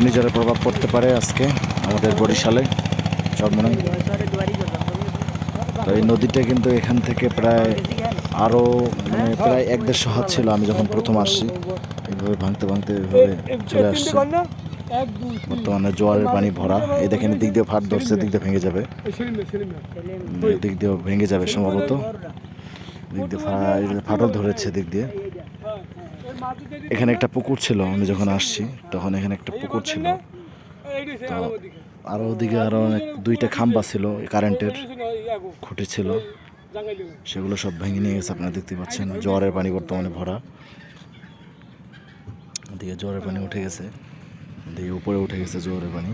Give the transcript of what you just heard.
ঘূর্ণিঝড়ের প্রভাব পড়তে পারে আজকে আমাদের বরিশালে চরমোনাই। তো এই নদীটা কিন্তু এখান থেকে প্রায় আরও প্রায় 1-1.5 হাত ছিল আমি যখন প্রথম আসছি। এইভাবে ভাঙতে ভাঙতে এইভাবে চলে আসছে। বর্তমানে জোয়ারের পানি ভরা। এই দেখেন দিক দিয়ে ফাট ধরছে, দিক দিয়ে ভেঙে যাবে, দিক দিয়ে ভেঙে যাবে সম্ভবত। দিক দিয়ে ফাটল ধরেছে দিক দিয়ে। এখানে একটা পুকুর ছিল, আমি যখন আসছি তখন এখানে একটা পুকুর ছিল। তো আরও ওদিকে আরও অনেক 2টা খাম্বা ছিল, কারেন্টের খুঁটি ছিল, সেগুলো সব ভেঙে নিয়ে গেছে। আপনারা দেখতে পাচ্ছেন জোয়ারের পানি বর্তমানে ভরা। ওদিকে জোয়ারের পানি উঠে গেছে, ওদিকে উপরে উঠে গেছে জোয়ারের পানি।